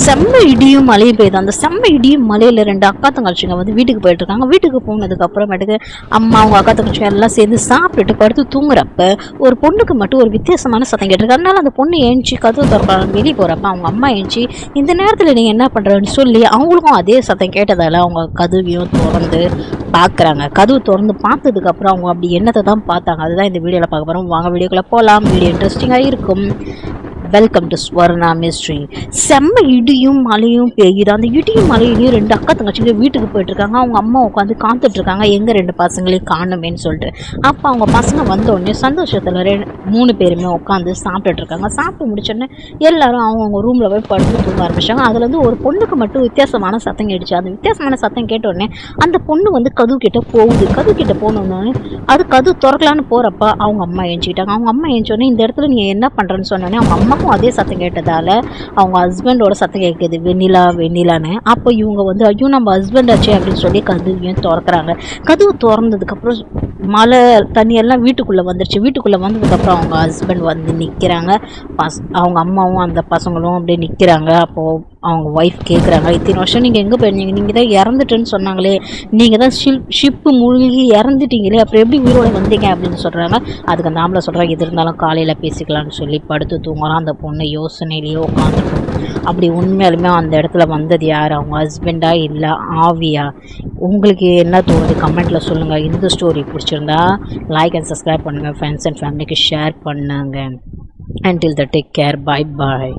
செம்ம இடியும் மழையும் பெய்யுது. அந்த செம்ம இடியும் மழையில் 2 அக்கா தங்கச்சிங்க வந்து வீட்டுக்கு போயிட்டுருக்காங்க. வீட்டுக்கு போனதுக்கு அப்புறமேட்டுக்கு அம்மா அவங்க அக்கா தங்கச்சிங்க எல்லாம் சேர்ந்து சாப்பிட்டுட்டு படுத்து தூங்குறப்ப ஒரு பொண்ணுக்கு மட்டும் ஒரு வித்தியாசமான சத்தம் கேட்டிருக்கு. அதனால அந்த பொண்ணு ஏஞ்சி கதவு திறக்கலாம் வெளியே போகிறப்ப அவங்க அம்மா ஏஞ்சி இந்த நேரத்தில் நீங்கள் என்ன பண்ணுறன்னு சொல்லி அவங்களுக்கும் அதே சத்தம் கேட்டதால் அவங்க கதவையும் திறந்து பார்க்குறாங்க. கதவு திறந்து பார்த்ததுக்கப்புறம் அவங்க அப்படி என்னத்தை தான் பார்த்தாங்க, அதுதான் இந்த வீடியோவில் பார்க்க போகிறோம். வாங்க வீடியோக்குள்ளே போகலாம். வீடியோ இன்ட்ரெஸ்டிங்காக இருக்கும். Welcome to Swarna mystery. செம்ம இடியும் மழையும் பெய்யுது. அந்த இடியும் மழையிலையும் 2 அக்கா தங்கச்சிங்க வீட்டுக்கு போயிட்டுருக்காங்க. அவங்க அம்மா உட்காந்து காத்துட்ருக்காங்க எங்கே 2 பசங்களையும் காணுமேன்னு சொல்லிட்டு. அப்போ அவங்க பசங்க வந்தோடனே சந்தோஷத்தில் 3 பேருமே உட்காந்து சாப்பிட்டுட்ருக்காங்க. சாப்பிட்டு முடிச்சோடனே எல்லாரும் அவங்கவுங்க ரூமில் போய் படுத்து தூங்க ஆரம்பிச்சாங்க. அதுலேருந்து ஒரு பொண்ணுக்கு மட்டும் வித்தியாசமான சத்தம் கேட்டுச்சு. அந்த வித்தியாசமான சத்தம் கேட்டோடனே அந்த பொண்ணு வந்து கதவு கிட்ட போகுது. கதவு கிட்ட போனோடனே அது கதவு திறக்கலான்னு போகிறப்ப அவங்க அம்மா ஏஞ்சிக்கிட்டாங்க. அவங்க அம்மா ஏஞ்சோடனே இந்த இடத்துல நீங்கள் என்ன பண்ணுறேன்னு சொன்னோடனே அவங்க அம்மா அதே சத்தம் கேட்டதால் அவங்க ஹஸ்பண்டோட சத்தம் கேட்குது, வெண்ணிலா வெண்ணிலான்னு. அப்போ இவங்க வந்து ஐயோ நம்ம ஹஸ்பண்ட் ஆச்சே அப்படின்னு சொல்லி கதவையும் திறக்கிறாங்க. கதவு திறந்ததுக்கப்புறம் மழை தண்ணியெல்லாம் வீட்டுக்குள்ளே வந்துருச்சு. வீட்டுக்குள்ளே வந்ததுக்கப்புறம் அவங்க ஹஸ்பண்ட் வந்து நிற்கிறாங்க. அவங்க அம்மாவும் அந்த பசங்களும் அப்படியே நிற்கிறாங்க. அப்போது அவங்க ஒய்ஃப் கேட்குறாங்க, இத்தனை வருஷம் நீங்கள் எங்கே போயிருந்தீங்க, நீங்கள் தான் இறந்துட்டுன்னு சொன்னாங்களே, நீங்கள் தான் ஷிப்பு மூழ்கி இறந்துட்டீங்களே, அப்புறம் எப்படி உயிரோட வந்தீங்க அப்படின்னு சொல்கிறாங்க. அதுக்கு அந்த ஆம்பளை சொல்கிறாங்க, இது இருந்தாலும் காலையில் பேசிக்கலாம்னு சொல்லி படுத்து தூங்குறான். அந்த பொண்ணு யோசனையிலேயே உட்காந்துருக்கும். அப்படி உண்மையாலுமே அந்த இடத்துல வந்தது யார், அவங்க ஹஸ்பண்டா இல்லை ஆவியா? உங்களுக்கு என்ன தோணுது கமெண்ட்டில் சொல்லுங்கள். இந்த ஸ்டோரி பிடிச்சிருந்தா லைக் அண்ட் சப்ஸ்கிரைப் பண்ணுங்கள். ஃப்ரெண்ட்ஸ் அண்ட் ஃபேமிலிக்கு ஷேர் பண்ணுங்கள். Until then, take care. Bye bye.